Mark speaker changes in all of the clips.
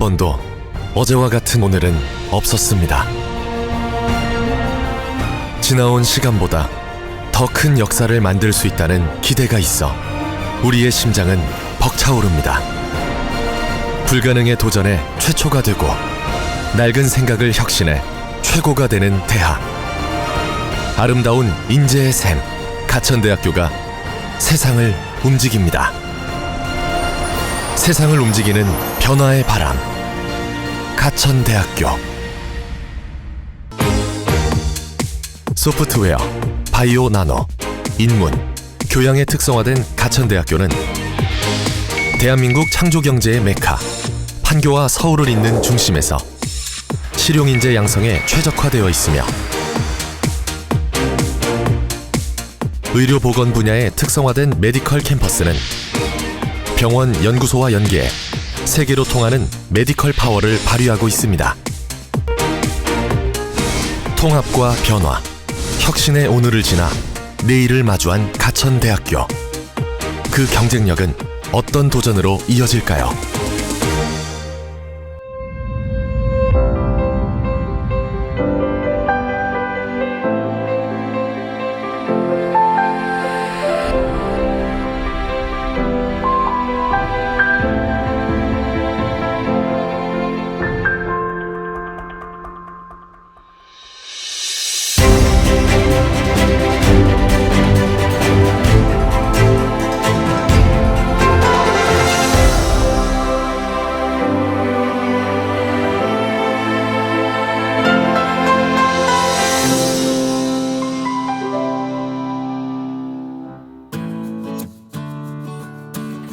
Speaker 1: 번도 어제와 같은 오늘은 없었습니다. 지나온 시간보다 더 큰 역사를 만들 수 있다는 기대가 있어 우리의 심장은 벅차오릅니다. 불가능의 도전에 최초가 되고 낡은 생각을 혁신해 최고가 되는 대학. 아름다운 인재의 샘, 가천대학교가 세상을 움직입니다. 세상을 움직이는 변화의 바람, 가천대학교. 소프트웨어, 바이오 나노, 인문, 교양에 특성화된 가천대학교는 대한민국 창조경제의 메카, 판교와 서울을 잇는 중심에서 실용인재 양성에 최적화되어 있으며 의료보건 분야에 특성화된 메디컬 캠퍼스는 병원, 연구소와 연계해 세계로 통하는 메디컬 파워를 발휘하고 있습니다. 통합과 변화, 혁신의 오늘을 지나 내일을 마주한 가천대학교. 그 경쟁력은 어떤 도전으로 이어질까요?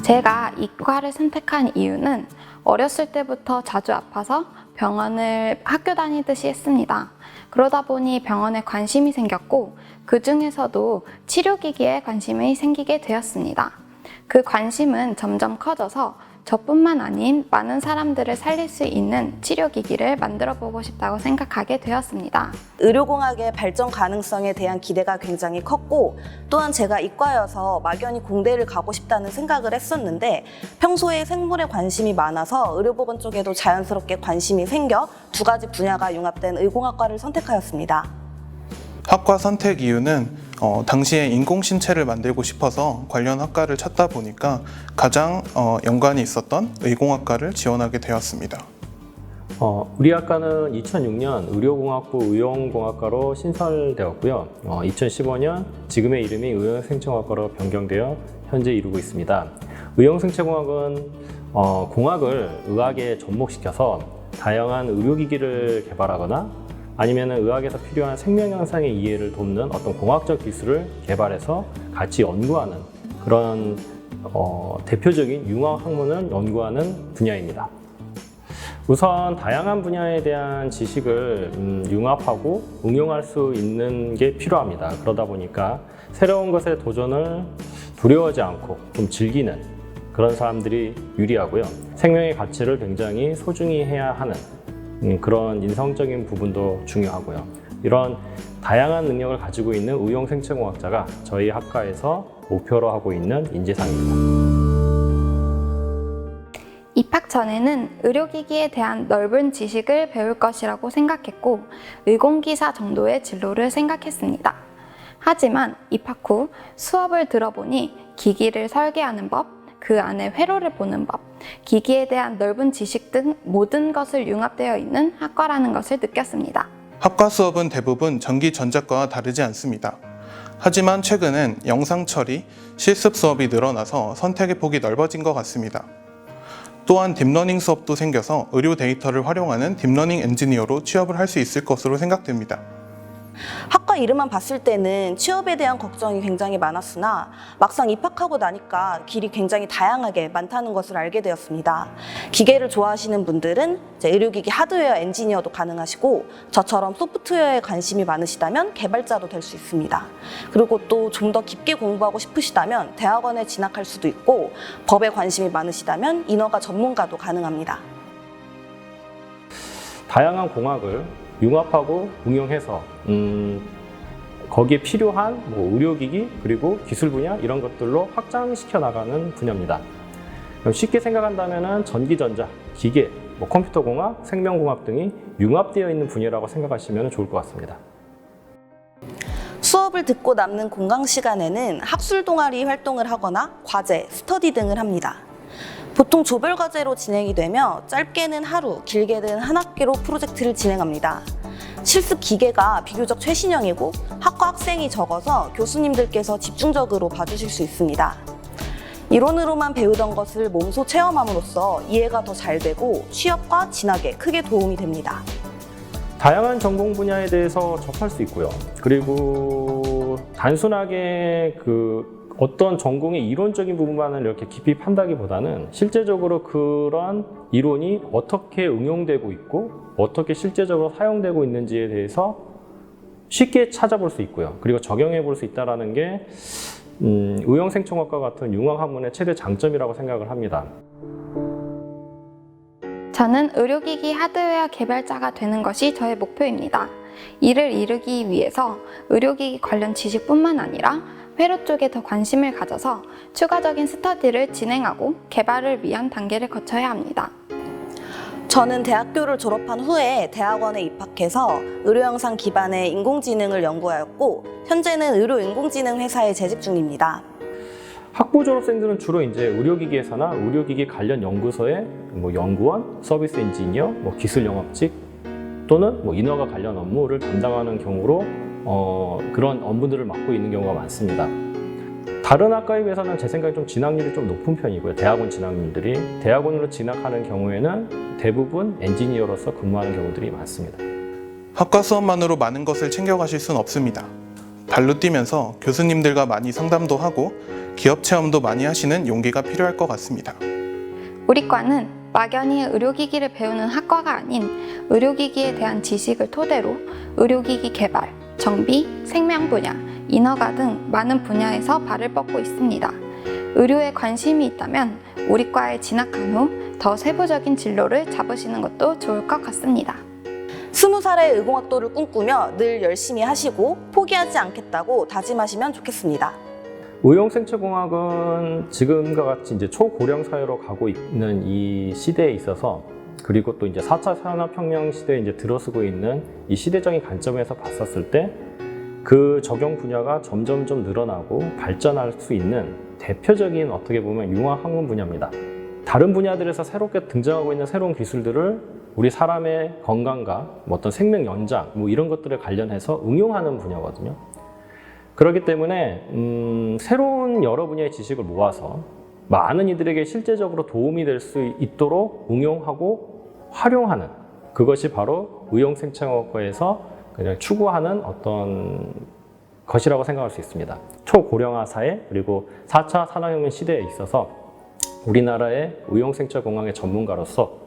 Speaker 2: 제가 이과를 선택한 이유는 어렸을 때부터 자주 아파서 병원을 학교 다니듯이 했습니다. 그러다 보니 병원에 관심이 생겼고 그 중에서도 치료기기에 관심이 생기게 되었습니다. 그 관심은 점점 커져서 저뿐만 아닌 많은 사람들을 살릴 수 있는 치료기기를 만들어 보고 싶다고 생각하게 되었습니다.
Speaker 3: 의료공학의 발전 가능성에 대한 기대가 굉장히 컸고 또한 제가 이과여서 막연히 공대를 가고 싶다는 생각을 했었는데 평소에 생물에 관심이 많아서 의료보건 쪽에도 자연스럽게 관심이 생겨 두 가지 분야가 융합된 의공학과를 선택하였습니다.
Speaker 4: 학과 선택 이유는 당시에 인공신체를 만들고 싶어서 관련 학과를 찾다 보니까 가장 연관이 있었던 의공학과를 지원하게 되었습니다.
Speaker 5: 우리 학과는 2006년 의료공학부 의용공학과로 신설되었고요. 2015년 지금의 이름이 의용생체공학과로 변경되어 현재 이루고 있습니다. 의용생체공학은 공학을 의학에 접목시켜서 다양한 의료기기를 개발하거나 아니면 의학에서 필요한 생명 현상의 이해를 돕는 어떤 공학적 기술을 개발해서 같이 연구하는 그런 대표적인 융합 학문을 연구하는 분야입니다. 우선 다양한 분야에 대한 지식을 융합하고 응용할 수 있는 게 필요합니다. 그러다 보니까 새로운 것에 도전을 두려워하지 않고 좀 즐기는 그런 사람들이 유리하고요. 생명의 가치를 굉장히 소중히 해야 하는 그런 인성적인 부분도 중요하고요. 이런 다양한 능력을 가지고 있는 의용생체공학자가 저희 학과에서 목표로 하고 있는 인재상입니다.
Speaker 2: 입학 전에는 의료기기에 대한 넓은 지식을 배울 것이라고 생각했고 의공기사 정도의 진로를 생각했습니다. 하지만 입학 후 수업을 들어보니 기기를 설계하는 법, 그 안에 회로를 보는 법, 기기에 대한 넓은 지식 등 모든 것을 융합되어 있는 학과라는 것을 느꼈습니다.
Speaker 4: 학과 수업은 대부분 전기전자과와 다르지 않습니다. 하지만 최근엔 영상 처리, 실습 수업이 늘어나서 선택의 폭이 넓어진 것 같습니다. 또한 딥러닝 수업도 생겨서 의료 데이터를 활용하는 딥러닝 엔지니어로 취업을 할 수 있을 것으로 생각됩니다.
Speaker 3: 학과 이름만 봤을 때는 취업에 대한 걱정이 굉장히 많았으나 막상 입학하고 나니까 길이 굉장히 다양하게 많다는 것을 알게 되었습니다. 기계를 좋아하시는 분들은 의료기기 하드웨어 엔지니어도 가능하시고 저처럼 소프트웨어에 관심이 많으시다면 개발자도 될 수 있습니다. 그리고 또 좀 더 깊게 공부하고 싶으시다면 대학원에 진학할 수도 있고 법에 관심이 많으시다면 인허가 전문가도 가능합니다.
Speaker 5: 다양한 공학을 융합하고 응용해서 거기에 필요한 의료기기 그리고 기술 분야 이런 것들로 확장시켜 나가는 분야입니다. 쉽게 생각한다면 전기전자, 기계 뭐 컴퓨터공학, 생명공학 등이 융합되어 있는 분야라고 생각하시면 좋을 것 같습니다.
Speaker 3: 수업을 듣고 남는 공강 시간에는 학술 동아리 활동을 하거나 과제, 스터디 등을 합니다. 보통 조별 과제로 진행이 되며 짧게는 하루, 길게는 한 학기로 프로젝트를 진행합니다. 실습 기계가 비교적 최신형이고 학과 학생이 적어서 교수님들께서 집중적으로 봐주실 수 있습니다. 이론으로만 배우던 것을 몸소 체험함으로써 이해가 더 잘 되고 취업과 진학에 크게 도움이 됩니다.
Speaker 5: 다양한 전공 분야에 대해서 접할 수 있고요. 그리고 단순하게 어떤 전공의 이론적인 부분만을 이렇게 깊이 판다기보다는 실제적으로 그런 이론이 어떻게 응용되고 있고 어떻게 실제적으로 사용되고 있는지에 대해서 쉽게 찾아볼 수 있고요. 그리고 적용해 볼 수 있다는 게 의형생청학과 같은 융합 학문의 최대 장점이라고 생각을 합니다.
Speaker 2: 저는 의료기기 하드웨어 개발자가 되는 것이 저의 목표입니다. 이를 이루기 위해서 의료기기 관련 지식뿐만 아니라 회로 쪽에 더 관심을 가져서 추가적인 스터디를 진행하고 개발을 위한 단계를 거쳐야 합니다.
Speaker 3: 저는 대학교를 졸업한 후에 대학원에 입학해서 의료영상 기반의 인공지능을 연구하였고 현재는 의료인공지능 회사에 재직 중입니다.
Speaker 5: 학부 졸업생들은 주로 이제 의료기기회사나 의료기기 관련 연구소의 연구원, 서비스 엔지니어, 기술 영업직 또는 인허가 관련 업무를 담당하는 경우로 그런 업무들을 맡고 있는 경우가 많습니다. 다른 학과에 비해서는 제 생각에 좀 진학률이 좀 높은 편이고요. 대학원 진학률들이 대학원으로 진학하는 경우에는 대부분 엔지니어로서 근무하는 경우들이 많습니다.
Speaker 4: 학과 수업만으로 많은 것을 챙겨가실 순 없습니다. 발로 뛰면서 교수님들과 많이 상담도 하고 기업 체험도 많이 하시는 용기가 필요할 것 같습니다.
Speaker 2: 우리 과는 막연히 의료기기를 배우는 학과가 아닌 의료기기에 대한 지식을 토대로 의료기기 개발, 정비, 생명 분야, 인허가 등 많은 분야에서 발을 뻗고 있습니다. 의료에 관심이 있다면 우리 과에 진학한 후 더 세부적인 진로를 잡으시는 것도 좋을 것 같습니다.
Speaker 3: 20살에 의공학도를 꿈꾸며 늘 열심히 하시고 포기하지 않겠다고 다짐하시면 좋겠습니다.
Speaker 5: 의용생체공학은 지금과 같이 이제 초고령 사회로 가고 있는 이 시대에 있어서 그리고 또 이제 4차 산업혁명 시대에 이제 들어서고 있는 이 시대적인 관점에서 봤었을 때 그 적용 분야가 점점점 늘어나고 발전할 수 있는 대표적인 어떻게 보면 융합 학문 분야입니다. 다른 분야들에서 새롭게 등장하고 있는 새로운 기술들을 우리 사람의 건강과 어떤 생명 연장 이런 것들에 관련해서 응용하는 분야거든요. 그렇기 때문에 새로운 여러 분야의 지식을 모아서 많은 이들에게 실제적으로 도움이 될 수 있도록 응용하고 활용하는 그것이 바로 의용생체학과에서 그냥 추구하는 어떤 것이라고 생각할 수 있습니다. 초고령화 사회 그리고 4차 산업혁명 시대에 있어서 우리나라의 의용생체공학의 전문가로서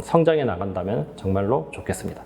Speaker 5: 성장해 나간다면 정말로 좋겠습니다.